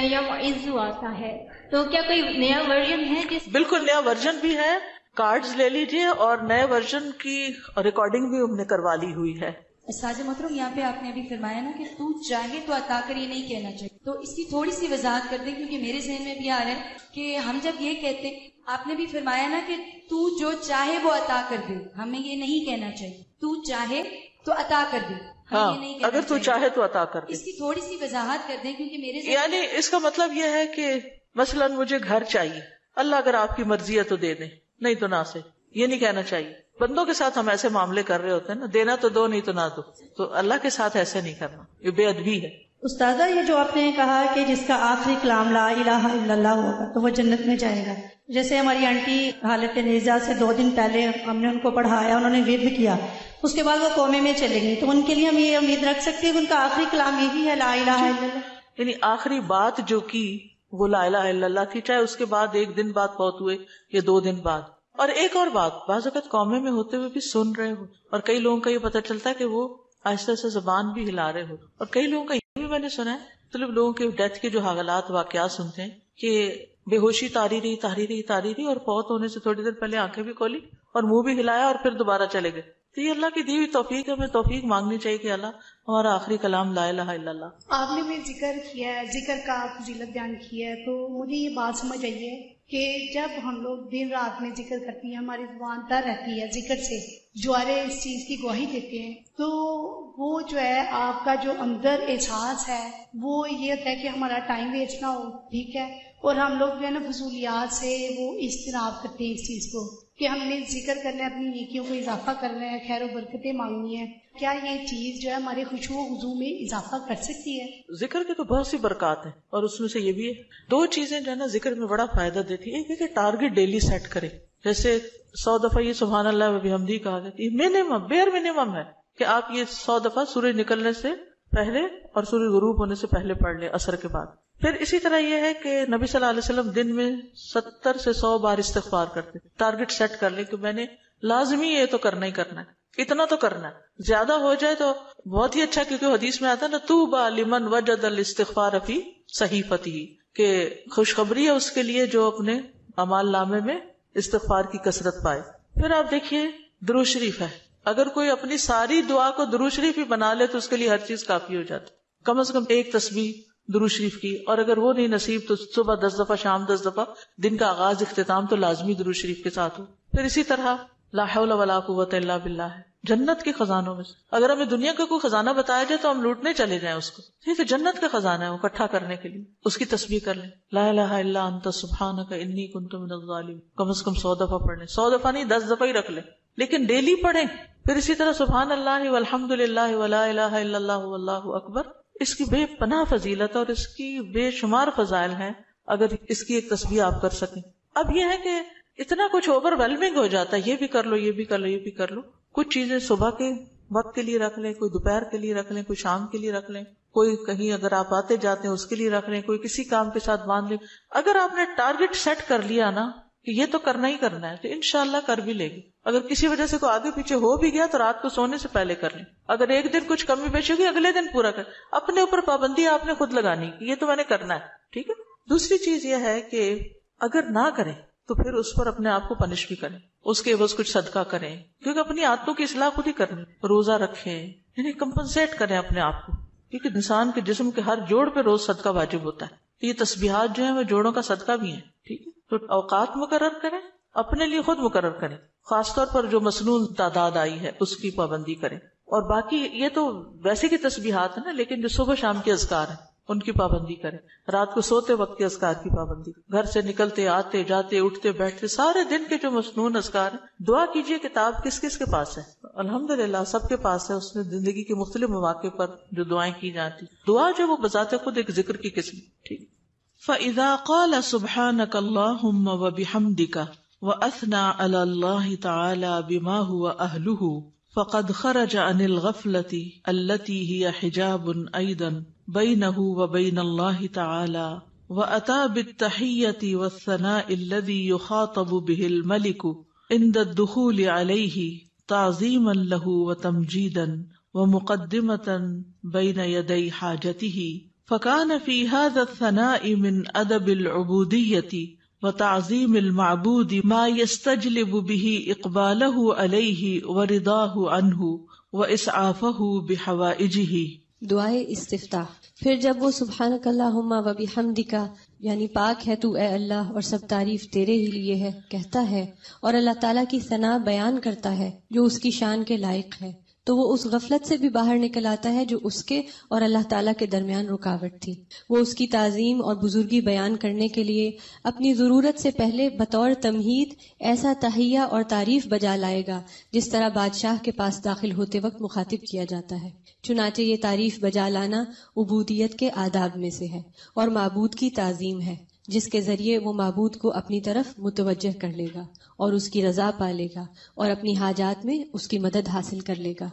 [SPEAKER 3] یوم عزو آتا ہے، تو کیا کوئی نیا ورژن ہے جس؟
[SPEAKER 1] بالکل نیا ورژن بھی ہے. کارڈز لے لیجئے اور نئے ورژن کی ریکارڈنگ بھی ہم نے کروا لی ہوئی ہے.
[SPEAKER 4] استاذ محترم یہاں پہ آپ نے ابھی فرمایا نا کہ تو چاہے تو عطا کر، یہ نہیں کہنا چاہیے، تو اس کی تھوڑی سی وضاحت کر دیں کیونکہ میرے ذہن میں بھی آ رہا ہے کہ ہم جب یہ کہتے ہیں، آپ نے بھی فرمایا نا کہ تو جو چاہے وہ عطا کر دے، ہمیں یہ نہیں کہنا چاہیے تو چاہے تو عطا کر دے.
[SPEAKER 1] ہاں اگر تو چاہے تو عطا کر دے.
[SPEAKER 4] اس کی تھوڑی سی وضاحت کر دیں کیونکہ میرے ذہن
[SPEAKER 1] یعنی اس کا مطلب یہ ہے کہ مثلا مجھے گھر چاہیے، اللہ اگر آپ کی مرضی ہے تو دے دیں، نہیں تو نہ سے. یہ نہیں کہنا چاہیے. بندوں کے ساتھ ہم ایسے معاملے کر رہے ہوتے ہیں نا، دینا تو دو نہیں تو نہ دو. تو اللہ کے ساتھ ایسے نہیں کرنا، یہ بے ادبی ہے.
[SPEAKER 5] استاذہ یہ جو آپ نے کہا کہ جس کا آخری کلام لا الہ الا اللہ ہوگا تو وہ جنت میں جائے گا، جیسے ہماری آنٹی حالت نیزہ سے 2 دن پہلے ہم نے ان کو پڑھایا، انہوں نے ورد کیا، اس کے بعد وہ کومے میں چلے گئی، تو ان کے لیے ہم یہ امید رکھ سکتے ہیں کہ ان کا آخری کلام یہی ہے لا الہ الا اللہ؟
[SPEAKER 1] یعنی آخری بات جو کی وہ لا الہ الا اللہ تھی، چاہے اس کے بعد 1 دن بعد فوت ہوئے یا 2 دن بعد. اور ایک اور بات، بعض اوقات قومے میں ہوتے ہوئے بھی سن رہے ہو، اور کئی لوگوں کا یہ پتہ چلتا ہے کہ وہ آہستہ آہستہ زبان بھی ہلا رہے ہو، اور کئی لوگوں کا یہ بھی میں نے سنا ہے، مطلب لوگوں کے ڈیتھ کے جو حالات واقعات سنتے ہیں کہ بے ہوشی تاری رہی اور فوت ہونے سے تھوڑی دیر پہلے آنکھیں بھی کھولی اور منہ بھی ہلایا اور پھر دوبارہ چلے گئے. تو یہ اللہ کی دی ہوئی توفیق ہے، ہمیں توفیق مانگنی چاہیے کہ اللہ ہمارا آخری کلام لا الہ الا اللہ.
[SPEAKER 6] آپ نے بھی ذکر کیا ہے، ذکر کا فضیلت بیان کیا ہے، تو مجھے یہ بات سمجھ آئی ہے کہ جب ہم لوگ دن رات میں ذکر کرتی ہیں، ہماری زبان تر رہتی ہے ذکر سے، جوارے اس چیز کی گواہی دیتے ہیں، تو وہ جو ہے آپ کا جو اندر احساس ہے وہ یہ ہوتا ہے کہ ہمارا ٹائم ویسٹ نہ ہو، ٹھیک ہے، اور ہم لوگ جو ہے نا فضولیات سے وہ اجتناب کرتے ہیں اس چیز کو کہ ہم نے ذکر کرنا ہے، اپنی نیکیوں کو اضافہ کرنا ہے، خیر و برکتیں مانگنی ہے. کیا یہ چیز جو ہے ہمارے خشوع و خضوع میں اضافہ کر سکتی ہے؟
[SPEAKER 1] ذکر کے تو بہت سی برکات ہیں، اور اس میں سے یہ بھی ہے 2 چیزیں جو ہے نا ذکر میں بڑا فائدہ دیتی ہے. ایک ہے کہ ٹارگٹ ڈیلی سیٹ کرے، جیسے 100 دفعہ یہ سبحان اللہ و بحمدہ کہا گیا، یہ منیمم بیئر منیمم ہے کہ آپ یہ 100 دفعہ سورج نکلنے سے پہلے اور سورج غروب ہونے سے پہلے پڑھ لیں عصر کے بعد. پھر اسی طرح یہ ہے کہ نبی صلی اللہ علیہ وسلم دن میں 70 سے 100 بار استغفار کرتے. ٹارگٹ سیٹ کر لیں کہ میں نے لازمی یہ تو کرنا ہی کرنا ہے، اتنا تو کرنا ہے، زیادہ ہو جائے تو بہت ہی اچھا، کیونکہ حدیث میں آتا ہے نا طوبی لمن وجد الاستغفار فی صحیفتہ، کہ خوشخبری ہے اس کے لیے جو اپنے اعمال نامے میں استغفار کی کثرت پائے. پھر آپ دیکھیے درود شریف ہے، اگر کوئی اپنی ساری دعا کو درود شریف ہی بنا لے تو اس کے لیے ہر چیز کافی ہو جاتی. کم از کم 1 تسبیح درود شریف کی، اور اگر وہ نہیں نصیب تو صبح 10 دفعہ، شام 10 دفعہ، دن کا آغاز اختتام تو لازمی درود شریف کے ساتھ ہو. پھر اسی طرح لا حول ولا قوت الا باللہ ہے جنت کے خزانوں میں سے. اگر ہمیں دنیا کا کوئی خزانہ بتایا جائے تو ہم لوٹنے چلے جائیں اس کو، ٹھیک ہے، جنت کا خزانہ ہے وہ اکٹھا کرنے کے لیے. اس کی تسبیح کر لیں، لا الہ الا انت سبحانک انی کنت من الظالمین، کم از کم 100 دفعہ پڑھ لیں. 100 دفعہ نہیں، 10 دفعہ ہی رکھ لیں، لیکن ڈیلی پڑھیں. پھر اسی طرح سبحان اللہ والحمد للہ ولا الہ الا اللہ واللہ اکبر. اس کی بے پناہ فضیلت اور اس کی بے شمار فضائل ہیں اگر اس کی ایک تسبیح آپ کر سکیں. اب یہ ہے کہ اتنا کچھ اوور ویلمنگ ہو جاتا ہے، یہ بھی کر لو، یہ بھی کر لو، یہ بھی کر لو. کچھ چیزیں صبح کے وقت کے لیے رکھ لیں، کوئی دوپہر کے لیے رکھ لیں، کوئی شام کے لیے رکھ لیں، کوئی کہیں اگر آپ آتے جاتے ہیں اس کے لیے رکھ لیں، کوئی کسی کام کے ساتھ باندھ لیں. اگر آپ نے ٹارگٹ سیٹ کر لیا نا کہ یہ تو کرنا ہی کرنا ہے تو انشاءاللہ کر بھی لے گی. اگر کسی وجہ سے کوئی آگے پیچھے ہو بھی گیا تو رات کو سونے سے پہلے کر لیں. اگر ایک دن کچھ کمی بیشی ہوگی اگلے دن پورا کر. اپنے اوپر پابندی آپ نے خود لگانی کہ یہ تو میں نے کرنا ہے، ٹھیک ہے. دوسری چیز یہ ہے کہ اگر نہ کریں تو پھر اس پر اپنے آپ کو پنش بھی کریں، اس کے عوض کچھ صدقہ کریں، کیونکہ اپنی عادتوں کی اصلاح خود ہی کرنی. روزہ رکھیں، یعنی کمپنسیٹ کریں اپنے آپ کو، کیونکہ انسان کے جسم کے ہر جوڑ پہ روز صدقہ واجب ہوتا ہے. تو یہ تسبیحات جو ہیں وہ جوڑوں کا صدقہ بھی ہیں، ٹھیک ہے. تو اوقات مقرر کریں، اپنے لیے خود مقرر کریں، خاص طور پر جو مسنون تعداد آئی ہے اس کی پابندی کریں. اور باقی یہ تو ویسے کی تسبیحات ہیں نا، لیکن جو صبح شام کے اذکار ہیں ان کی پابندی کریں. رات کو سوتے وقت کے اذکار کی پابندی، گھر سے نکلتے آتے جاتے اٹھتے بیٹھتے سارے دن کے جو مسنون اذکار ہیں. دعا کیجئے، کتاب کس کس کے پاس ہے؟ الحمدللہ سب کے پاس ہے. اس میں زندگی کے مختلف مواقع پر جو دعائیں کی جاتی، دعا جو وہ بذات خود ایک ذکر کی قسم، ٹھیک. فَإِذَا قَالَ سُبْحَانَكَ اللَّهُمَّ وَبِحَمْدِكَ وَأَثْنَى عَلَى اللَّهِ تَعَالَى بِمَا هُوَ أَهْلُهُ فَقَدْ خَرَجَ عَنِ الْغَفْلَةِ الَّتِي هِيَ حِجَابٌ أَيْضًا بَيْنَهُ وَبَيْنَ اللَّهِ تَعَالَى وَأَتَى بِالتَّحِيَّةِ وَالثَّنَاءِ الَّذِي يُخَاطَبُ بِهِ الْمَلِكُ عِنْدَ الدُّخُولِ عَلَيْهِ تَعْظِيمًا لَهُ وَتَمْجِيدًا وَمُقَدِّمَةً بَيْنَ يَدَيْ حَاجَتِهِ. فَكَانَ فِي هَذَا الثَّنَاءِ مِنْ أَدَبِ الْعُبُودِيَّةِ وتعظیم المعبود ما يستجلب به اقبالہ علیہ ورضاہ عنہ واسعافہ بحوائجہ.
[SPEAKER 7] دعائے استفتاح. پھر جب وہ سبحانک اللہم و بحمدک یعنی پاک ہے تو اے اللہ اور سب تعریف تیرے ہی لیے ہے کہتا ہے اور اللہ تعالیٰ کی ثنا بیان کرتا ہے جو اس کی شان کے لائق ہے، تو وہ اس غفلت سے بھی باہر نکل آتا ہے جو اس کے اور اللہ تعالیٰ کے درمیان رکاوٹ تھی. وہ اس کی تعظیم اور بزرگی بیان کرنے کے لیے اپنی ضرورت سے پہلے بطور تمہید ایسا تحیہ اور تعریف بجا لائے گا جس طرح بادشاہ کے پاس داخل ہوتے وقت مخاطب کیا جاتا ہے. چنانچہ یہ تعریف بجا لانا عبودیت کے آداب میں سے ہے اور معبود کی تعظیم ہے جس کے ذریعے وہ معبود کو اپنی طرف متوجہ کر لے گا اور اس کی رضا پا لے گا اور اپنی حاجات میں اس کی مدد حاصل کر لے گا.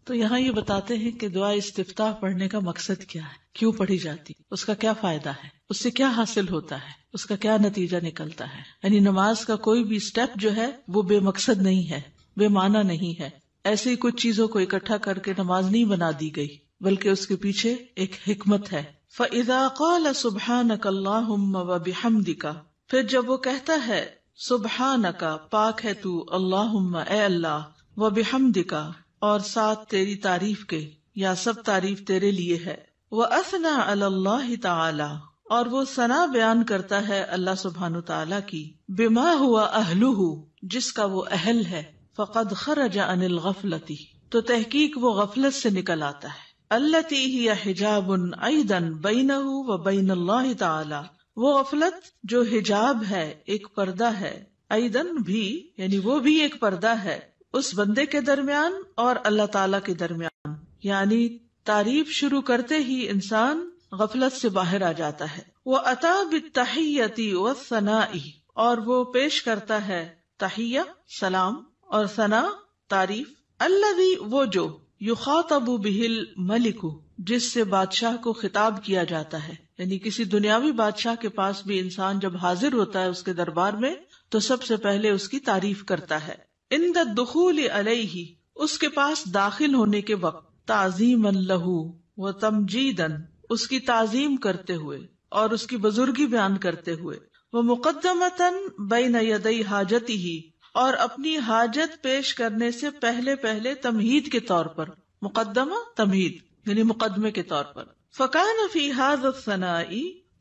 [SPEAKER 1] تو یہاں یہ بتاتے ہیں کہ دعا استفتاح پڑھنے کا مقصد کیا ہے، کیوں پڑھی جاتی، اس کا کیا فائدہ ہے، اس سے کیا حاصل ہوتا ہے، اس کا کیا نتیجہ نکلتا ہے. یعنی نماز کا کوئی بھی سٹیپ جو ہے وہ بے مقصد نہیں ہے، بے معنی نہیں ہے. ایسے ہی کچھ چیزوں کو اکٹھا کر کے نماز نہیں بنا دی گئی، بلکہ اس کے پیچھے ایک حکمت ہے. فَإِذَا قَالَ سُبْحَانَكَ اللَّهُمَّ وَبِحَمْدِكَ، پھر جب وہ کہتا ہے سبحانک پاک ہے تو، اللہم اے اللہ، وَبِحَمْدِكَ اور ساتھ تیری تعریف کے یا سب تعریف تیرے لیے ہے، وَأَثْنَى عَلَى اللَّهِ تَعَالَى اور وہ ثنا بیان کرتا ہے اللہ سبحانہ تعالیٰ کی، بِمَا هُوَ أَهْلُهُ جس کا وہ اہل ہے، فَقَدْ خَرَجَ عَنِ الْغَفْلَةِ تو تحقیق وہ غفلت سے نکل آتا ہے، الَّتِي هِيَ حِجَابٌ أَيْضًا بَيْنَهُ وَبَيْنَ اللَّهِ تَعَالَى وہ غفلت جو حجاب ہے، ایک پردہ ہے، ایضًا بھی یعنی وہ بھی ایک پردہ ہے اس بندے کے درمیان اور اللہ تعالیٰ کے درمیان. یعنی تعریف شروع کرتے ہی انسان غفلت سے باہر آ جاتا ہے. وَأَتَى بِالتَّحِيَّةِ وَالثَّنَاءِ اور وہ پیش کرتا ہے تحیہ سلام اور ثنا تعریف، الذی وہ جو یخاطب بہ الملک جس سے بادشاہ کو خطاب کیا جاتا ہے. یعنی کسی دنیاوی بادشاہ کے پاس بھی انسان جب حاضر ہوتا ہے اس کے دربار میں تو سب سے پہلے اس کی تعریف کرتا ہے. عند الدخول علیہ اس کے پاس داخل ہونے کے وقت، تعظیما لہ و تمجیدا اس کی تعظیم کرتے ہوئے اور اس کی بزرگی بیان کرتے ہوئے، ومقدمتا بین یدی حاجتہ اور اپنی حاجت پیش کرنے سے پہلے تمہید کے طور پر، مقدمہ تمہید یعنی مقدمے کے طور پر، فکان فی ھذا الثناء،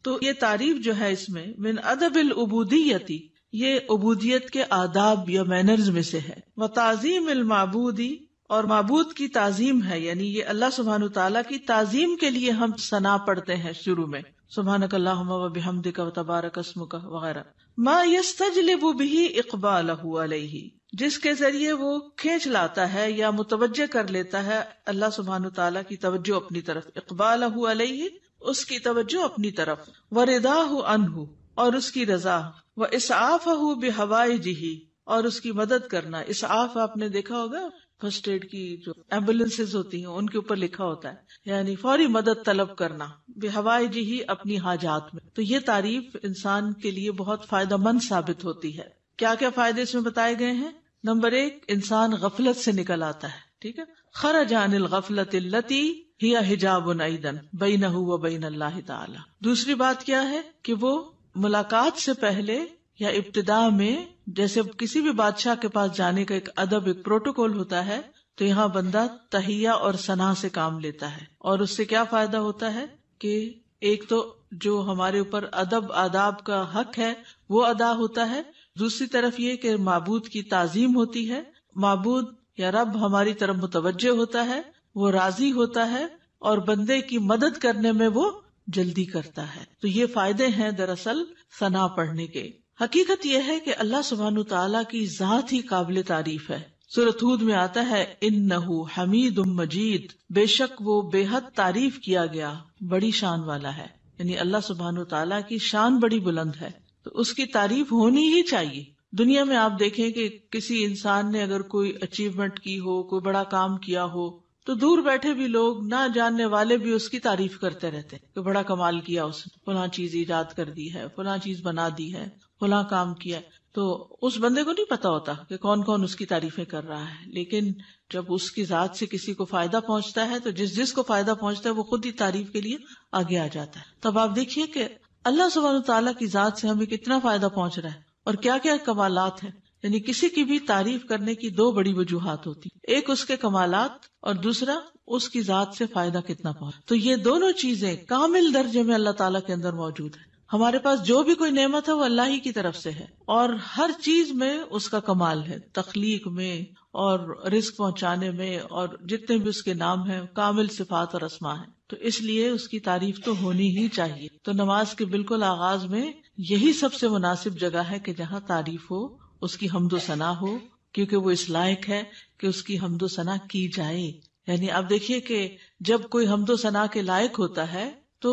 [SPEAKER 1] تو یہ تعریف جو ہے اس میں من ادب العبودیتی، یہ عبودیت کے آداب یا مینرز میں سے ہے، وتعظیم المعبودی، اور معبود کی تعظیم ہے، یعنی یہ اللہ سبحانہ تعالیٰ کی تعظیم کے لیے ہم ثنا پڑھتے ہیں شروع میں، سبحانک اللہم وبحمدک وتبارک اسمک وغیرہ، ما یستجلب بہ اقبالہ علیہ، جس کے ذریعے وہ کھینچ لاتا ہے یا متوجہ کر لیتا ہے اللہ سبحانہ تعالیٰ کی توجہ اپنی طرف، اقبالہ علیہ، اس کی توجہ اپنی طرف، ورضاہ عنہ، اور اس کی رضا، واسعافہ بحوائجہ، اور اس کی مدد کرنا۔ اسعاف آپ نے دیکھا ہوگا فرسٹ ایڈ کی جو ایمبولینسز ہوتی ہیں ان کے اوپر لکھا ہوتا ہے، یعنی فوری مدد طلب کرنا، بحوائجہ، اپنی حاجات میں۔ تو یہ تعریف انسان کے لیے بہت فائدہ مند ثابت ہوتی ہے۔ کیا کیا فائدے اس میں بتائے گئے ہیں؟ نمبر 1، انسان غفلت سے نکل آتا ہے، ٹھیک ہے، خرج عن الغفلۃ التی ہی حجاب ایضا بینہ وبین اللہ تعالی۔ دوسری بات کیا ہے کہ وہ ملاقات سے پہلے یا ابتدا میں، جیسے کسی بھی بادشاہ کے پاس جانے کا ایک ادب، ایک پروٹوکول ہوتا ہے، تو یہاں بندہ تحیہ اور ثنا سے کام لیتا ہے، اور اس سے کیا فائدہ ہوتا ہے کہ ایک تو جو ہمارے اوپر ادب آداب کا حق ہے وہ ادا ہوتا ہے، دوسری طرف یہ کہ معبود کی تعظیم ہوتی ہے، معبود یا رب ہماری طرف متوجہ ہوتا ہے، وہ راضی ہوتا ہے، اور بندے کی مدد کرنے میں وہ جلدی کرتا ہے۔ تو یہ فائدے ہیں دراصل ثنا پڑھنے کے۔ حقیقت یہ ہے کہ اللہ سبحانہ تعالیٰ کی ذات ہی قابل تعریف ہے۔ سورۃ ہود میں آتا ہے انہ حمید مجید، بے شک وہ بے حد تعریف کیا گیا، بڑی شان والا ہے، یعنی اللہ سبحانہ تعالیٰ کی شان بڑی بلند ہے، تو اس کی تعریف ہونی ہی چاہیے۔ دنیا میں آپ دیکھیں کہ کسی انسان نے اگر کوئی اچیومنٹ کی ہو، کوئی بڑا کام کیا ہو، تو دور بیٹھے بھی لوگ، نہ جاننے والے بھی اس کی تعریف کرتے رہتے ہیں کہ بڑا کمال کیا اس نے، فلاں چیز ایجاد کر دی ہے، فلاں چیز بنا دی ہے، فلاں کام کیا۔ تو اس بندے کو نہیں پتا ہوتا کہ کون کون اس کی تعریفیں کر رہا ہے، لیکن جب اس کی ذات سے کسی کو فائدہ پہنچتا ہے تو جس کو فائدہ پہنچتا ہے وہ خود ہی تعریف کے لیے آگے آ جاتا ہے۔ تب آپ دیکھیے کہ اللہ سبحانہ تعالیٰ کی ذات سے ہمیں کتنا فائدہ پہنچ رہا ہے اور کیا کیا کمالات ہیں۔ یعنی کسی کی بھی تعریف کرنے کی 2 بڑی وجوہات ہوتی، ایک اس کے کمالات اور دوسرا اس کی ذات سے فائدہ کتنا پہنچ۔ تو یہ دونوں چیزیں کامل درجے میں اللہ تعالیٰ کے اندر موجود ہیں۔ ہمارے پاس جو بھی کوئی نعمت ہے وہ اللہ ہی کی طرف سے ہے، اور ہر چیز میں اس کا کمال ہے، تخلیق میں اور رزق پہنچانے میں، اور جتنے بھی اس کے نام ہیں کامل صفات اور اسماء ہیں، تو اس لیے اس کی تعریف تو ہونی ہی چاہیے۔ تو نماز کے بالکل آغاز میں یہی سب سے مناسب جگہ ہے کہ جہاں تعریف ہو، اس کی حمد و ثنا ہو، کیونکہ وہ اس لائق ہے کہ اس کی حمد و ثنا کی جائے۔ یعنی آپ دیکھیے کہ جب کوئی حمد و ثنا کے لائق ہوتا ہے تو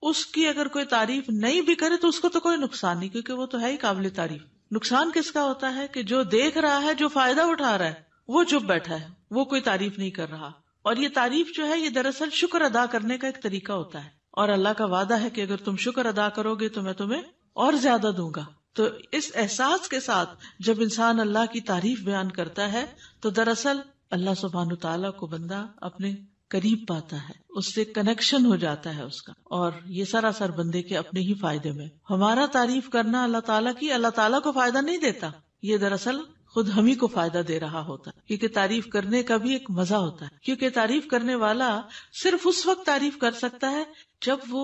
[SPEAKER 1] اس کی اگر کوئی تعریف نہیں بھی کرے تو اس کو تو کوئی نقصان نہیں، کیونکہ وہ تو ہے ہی قابل تعریف۔ نقصان کس کا ہوتا ہے کہ جو دیکھ رہا ہے، جو فائدہ اٹھا رہا ہے، وہ چپ بیٹھا ہے، وہ کوئی تعریف نہیں کر رہا۔ اور یہ تعریف جو ہے یہ دراصل شکر ادا کرنے کا ایک طریقہ ہوتا ہے، اور اللہ کا وعدہ ہے کہ اگر تم شکر ادا کرو گے تو میں تمہیں اور زیادہ دوں گا۔ تو اس احساس کے ساتھ جب انسان اللہ کی تعریف بیان کرتا ہے تو دراصل اللہ سبحانہ تعالیٰ کو بندہ اپنے قریب پاتا ہے، اس سے کنیکشن ہو جاتا ہے اس کا، اور یہ سراسر بندے کے اپنے ہی فائدے میں۔ ہمارا تعریف کرنا اللہ تعالیٰ کی اللہ تعالیٰ کو فائدہ نہیں دیتا، یہ دراصل خود ہم ہی کو فائدہ دے رہا ہوتا ہے، کیونکہ تعریف کرنے کا بھی ایک مزہ ہوتا ہے، کیونکہ تعریف کرنے والا صرف اس وقت تعریف کر سکتا ہے جب وہ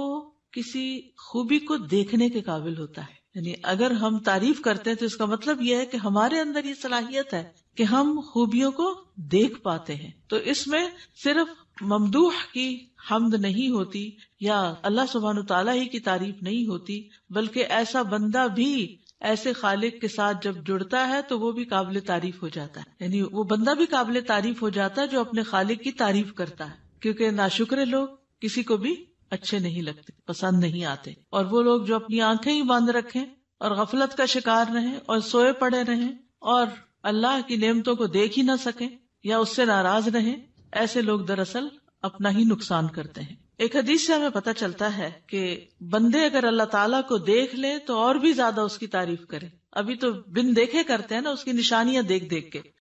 [SPEAKER 1] کسی خوبی کو دیکھنے کے قابل ہوتا ہے۔ یعنی اگر ہم تعریف کرتے ہیں تو اس کا مطلب یہ ہے کہ ہمارے اندر یہ صلاحیت ہے کہ ہم خوبیوں کو دیکھ پاتے ہیں۔ تو اس میں صرف ممدوح کی حمد نہیں ہوتی یا اللہ سبحانہ تعالیٰ ہی کی تعریف نہیں ہوتی، بلکہ ایسا بندہ بھی ایسے خالق کے ساتھ جب جڑتا ہے تو وہ بھی قابل تعریف ہو جاتا ہے۔ یعنی وہ بندہ بھی قابل تعریف ہو جاتا ہے جو اپنے خالق کی تعریف کرتا ہے، کیونکہ ناشکرے لوگ کسی کو بھی اچھے نہیں لگتے، پسند نہیں آتے، اور وہ لوگ جو اپنی آنکھیں ہی بند رکھیں اور غفلت کا شکار رہیں اور سوئے پڑے رہیں اور اللہ کی نعمتوں کو دیکھ ہی نہ سکیں یا اس سے ناراض رہیں، ایسے لوگ دراصل اپنا ہی نقصان کرتے ہیں۔ ایک حدیث سے ہمیں پتہ چلتا ہے کہ بندے اگر اللہ تعالیٰ کو دیکھ لیں تو اور بھی زیادہ اس کی تعریف کریں۔ ابھی تو بن دیکھے کرتے ہیں نا، اس کی نشانیاں دیکھ دیکھ کے،